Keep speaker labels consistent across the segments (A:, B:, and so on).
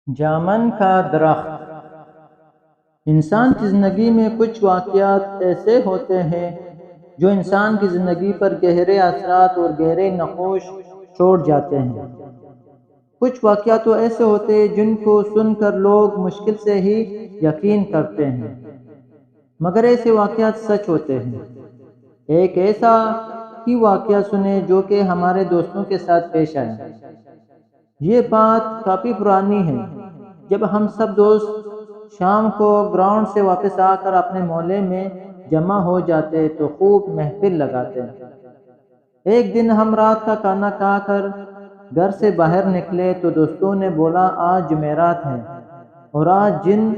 A: جامن کا درخت۔ انسان کی زندگی میں کچھ واقعات ایسے ہوتے ہیں جو انسان کی زندگی پر گہرے اثرات اور گہرے نقوش چھوڑ جاتے ہیں۔ کچھ واقعات تو ایسے ہوتے ہیں جن کو سن کر لوگ مشکل سے ہی یقین کرتے ہیں، مگر ایسے واقعات سچ ہوتے ہیں۔ ایک ایسا ہی واقعہ سنیں جو کہ ہمارے دوستوں کے ساتھ پیش آیا۔ یہ بات کافی پرانی ہے، جب ہم سب دوست شام کو گراؤنڈ سے واپس آ کر اپنے محلے میں جمع ہو جاتے تو خوب محفل لگاتے۔ ایک دن ہم رات کا کھانا کھا کر گھر سے باہر نکلے تو دوستوں نے بولا آج جمعرات ہے اور آج جن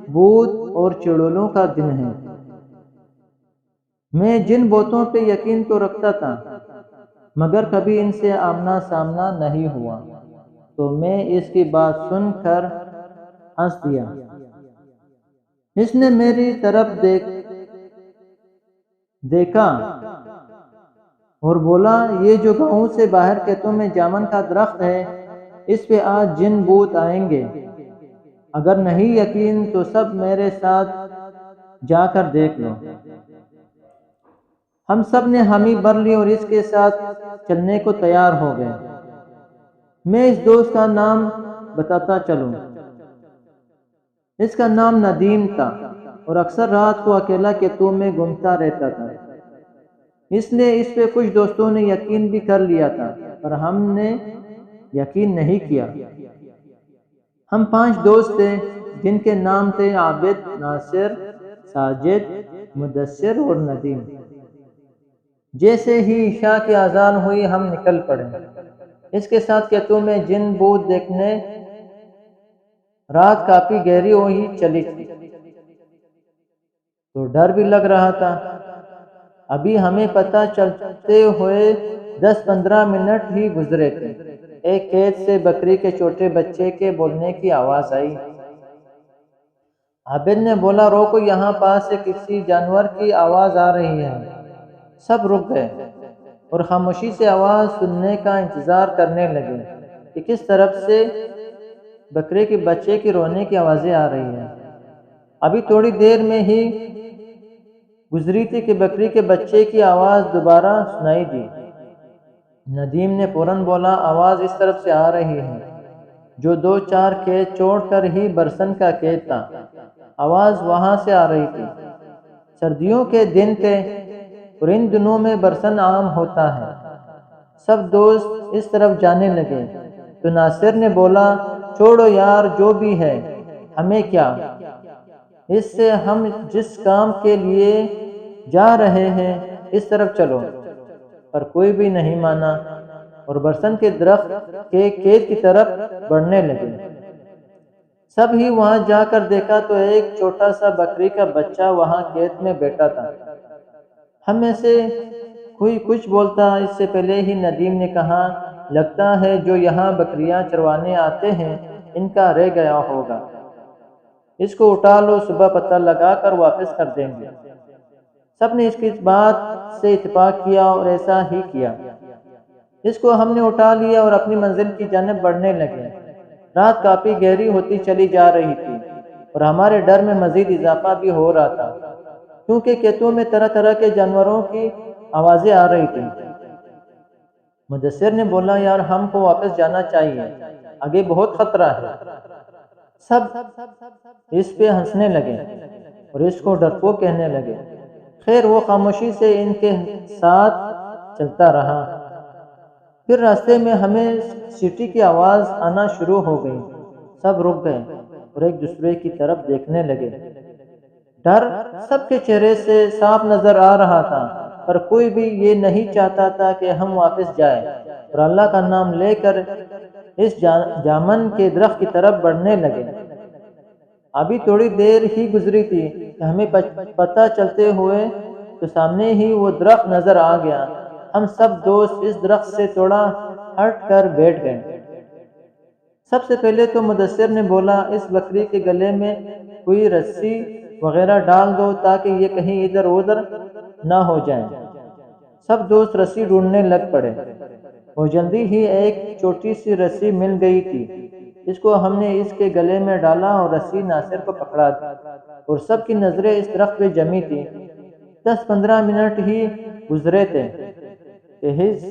A: بھوت اور چڑیلوں کا دن ہے۔ میں جن بوتوں پہ یقین تو رکھتا تھا، مگر کبھی ان سے آمنا سامنا نہیں ہوا، تو میں اس کی بات سن کر ہنس دیا۔ اس نے میری طرف دیکھا اور بولا یہ جو گاؤں سے باہر کھیتوں میں جامن کا درخت ہے، اس پہ آج جن بھوت آئیں گے۔ اگر نہیں یقین تو سب میرے ساتھ جا کر دیکھ لو۔ ہم سب نے حامی بھر لی اور اس کے ساتھ چلنے کو تیار ہو گئے۔ میں اس دوست کا نام بتاتا چلوں۔ اس کا نام ندیم تھا اور اکثر رات کو اکیلا کھیتوں میں گھومتا رہتا تھا۔ اس لیے اس پہ کچھ دوستوں نے یقین بھی کر لیا تھا، پر ہم نے یقین نہیں کیا۔ ہم 5 دوست تھے جن کے نام تھے عابد، ناصر، ساجد، مدثر اور ندیم۔ جیسے ہی عشاء کی اذان ہوئی ہم نکل پڑے۔ اس کے ساتھ کھیتوں میں جن بھوت دیکھنے۔ رات کافی گہری ہوئی چلی تھی تو ڈر بھی لگ رہا تھا۔ ابھی ہمیں پتہ چلتے ہوئے 10-15 منٹ ہی گزرے تھے، ایک کھیت سے بکری کے چھوٹے بچے کے بولنے کی آواز آئی۔ عابد نے بولا روکو، یہاں پاس سے کسی جانور کی آواز آ رہی ہے۔ سب رک گئے اور خاموشی سے آواز سننے کا انتظار کرنے لگے کہ کس طرف سے بکرے کے بچے کی رونے کی آوازیں آ رہی ہیں۔ ابھی تھوڑی دیر میں ہی گزری تھی کہ بکری کے بچے کی آواز دوبارہ سنائی دی۔ ندیم نے فوراً بولا آواز اس طرف سے آ رہی ہے، جو 2-4 کھیت چھوڑ کر ہی برسن کا کھیت تھا۔ آواز وہاں سے آ رہی تھی۔ سردیوں کے دن تھے اور ان دنوں میں برسن عام ہوتا ہے۔ سب دوست اس طرف جانے لگے تو ناصر نے بولا چھوڑو یار، جو بھی ہے ہمیں کیا، اس سے ہم جس کام کے لیے جا رہے ہیں اس طرف چلو۔ پر کوئی بھی نہیں مانا اور برسن کے درخت کے کھیت کی طرف بڑھنے لگے۔ سب ہی وہاں جا کر دیکھا تو ایک چھوٹا سا بکری کا بچہ وہاں کھیت میں بیٹھا تھا۔ ہم میں سے کوئی کچھ بولتا اس سے پہلے ہی ندیم نے کہا لگتا ہے جو یہاں بکریاں چروانے آتے ہیں ان کا رہ گیا ہوگا، اس کو اٹھا لو، صبح پتہ لگا کر واپس کر دیں گے۔ سب نے اس کی بات سے اتفاق کیا اور ایسا ہی کیا۔ اس کو ہم نے اٹھا لیا اور اپنی منزل کی جانب بڑھنے لگے۔ رات کافی گہری ہوتی چلی جا رہی تھی اور ہمارے ڈر میں مزید اضافہ بھی ہو رہا تھا، کیونکہ کھیتوں میں طرح طرح کے جانوروں کی آوازیں آ رہی تھیں۔ مدثر نے بولا یار ہم کو واپس جانا چاہیے، آگے بہت خطرہ ہے۔ سب اس پہ ہنسنے لگے اور اس کو ڈرپوک کہنے لگے۔ خیر وہ خاموشی سے ان کے ساتھ چلتا رہا۔ پھر راستے میں ہمیں سیٹی کی آواز آنا شروع ہو گئی۔ سب رک گئے اور ایک دوسرے کی طرف دیکھنے لگے۔ ڈر سب کے چہرے سے صاف نظر آ رہا تھا، پر کوئی بھی یہ نہیں چاہتا تھا کہ ہم واپس جائیں اور اللہ کا نام لے کر اس جامن کے درخت کی طرف بڑھنے لگے۔ ابھی تھوڑی دیر ہی گزری تھی کہ ہمیں پتہ چلتے ہوئے تو سامنے ہی وہ درخت نظر آ گیا۔ ہم سب دوست اس درخت سے تھوڑا ہٹ کر بیٹھ گئے۔ سب سے پہلے تو مدثر نے بولا اس بکری کے گلے میں کوئی رسی وغیرہ ڈال دو تاکہ یہ کہیں ادھر ادھر نہ ہو جائیں۔ سب دوست رسی ڈھونڈنے لگ پڑے اور جلدی ہی ایک چھوٹی سی رسی مل گئی تھی۔ اس کو ہم نے اس کے گلے میں ڈالا اور رسی ناصر کو پکڑا دی اور سب کی نظریں اس درخت پہ جمی تھی۔ 10-15 منٹ ہی گزرے تھے کہ اس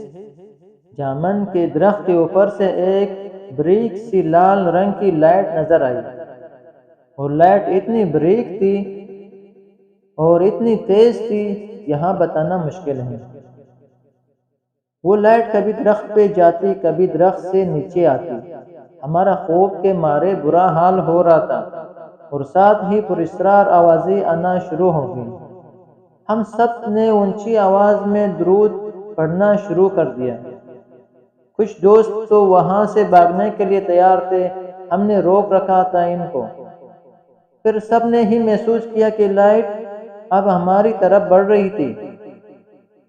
A: جامن کے درخت کے اوپر سے ایک بریک سی لال رنگ کی لائٹ نظر آئی، اور لائٹ اتنی بریک تھی اور اتنی تیز تھی یہاں بتانا مشکل ہے۔ وہ لائٹ کبھی درخت پہ جاتی، کبھی درخت سے نیچے آتی۔ ہمارا خوف کے مارے برا حال ہو رہا تھا، اور ساتھ ہی پراسرار آوازیں آنا شروع ہو گئی۔ ہم سب نے اونچی آواز میں درود پڑھنا شروع کر دیا۔ کچھ دوست تو وہاں سے بھاگنے کے لیے تیار تھے، ہم نے روک رکھا تھا ان کو۔ پھر سب نے ہی محسوس کیا کہ لائٹ اب ہماری طرف بڑھ رہی تھی۔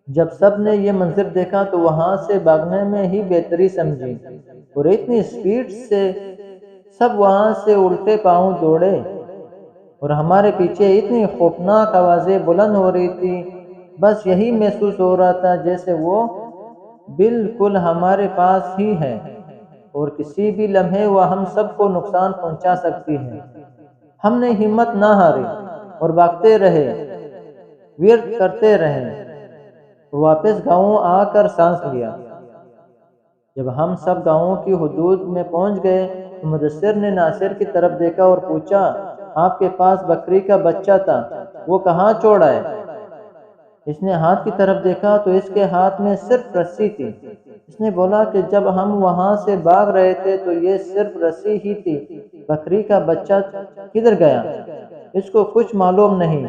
A: جب سب نے یہ منظر دیکھا تو وہاں سے بھاگنے میں ہی بہتری سمجھی، اور اتنی سپیڈ سے سب وہاں سے الٹے پاؤں دوڑے، اور ہمارے پیچھے اتنی خوفناک آوازیں بلند ہو رہی تھی، بس یہی محسوس ہو رہا تھا جیسے وہ بالکل ہمارے پاس ہی ہے اور کسی بھی لمحے وہ ہم سب کو نقصان پہنچا سکتی ہے۔ ہم نے ہمت نہ ہاری اور بھاگتے رہے، ورد کرتے رہے، اور واپس گاؤں آ کر سانس لیا۔ جب ہم سب گاؤں کی حدود میں پہنچ گئے تو مدثر نے ناصر کی طرف دیکھا اور پوچھا، آپ کے پاس بکری کا بچہ تھا، وہ کہاں چھوڑا ہے؟ اس نے ہاتھ کی طرف دیکھا تو اس کے ہاتھ میں صرف رسی تھی۔ اس نے بولا کہ جب ہم وہاں سے بھاگ رہے تھے تو یہ صرف رسی ہی تھی، بکری کا بچہ کدھر گیا اس کو کچھ معلوم نہیں۔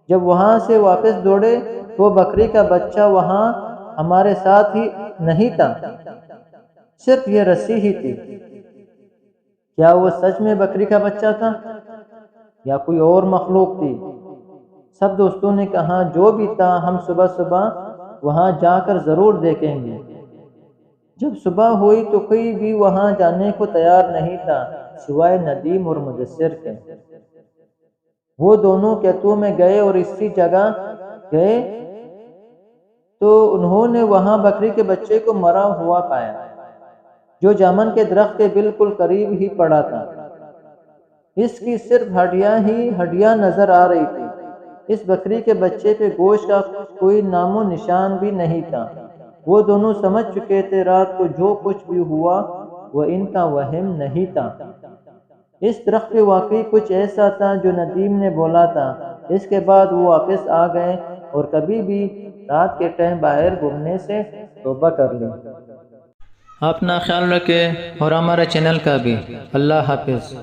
A: جب وہاں سے واپس دوڑے تو بکری کا بچہ وہاں ہمارے ساتھ ہی نہیں تھا، صرف یہ رسی ہی تھی۔ کیا وہ سچ میں بکری کا بچہ تھا یا کوئی اور مخلوق تھی؟ سب دوستوں نے کہا جو بھی تھا ہم صبح صبح وہاں جا کر ضرور دیکھیں گے۔ جب صبح ہوئی تو کوئی بھی وہاں جانے کو تیار نہیں تھا سوائے ندیم اور مدثر کے۔ وہ دونوں کیتوہ میں گئے اور اسی جگہ گئے تو انہوں نے وہاں بکری کے بچے کو مرا ہوا پایا، جو جامن کے درخت کے بالکل قریب ہی پڑا تھا۔ اس کی صرف ہڈیاں ہی ہڈیاں نظر آ رہی تھی۔ اس بکری کے بچے پہ گوشت کا کوئی نام و نشان بھی نہیں تھا۔ وہ دونوں سمجھ چکے تھے رات کو جو کچھ بھی ہوا وہ ان کا وہم نہیں تھا۔ اس درخت پہ واقعی کچھ ایسا تھا جو ندیم نے بولا تھا۔ اس کے بعد وہ واپس آ گئے اور کبھی بھی رات کے ٹائم باہر گھومنے سے توبہ کر لی۔ اپنا خیال رکھے اور ہمارے چینل کا بھی۔ اللہ حافظ۔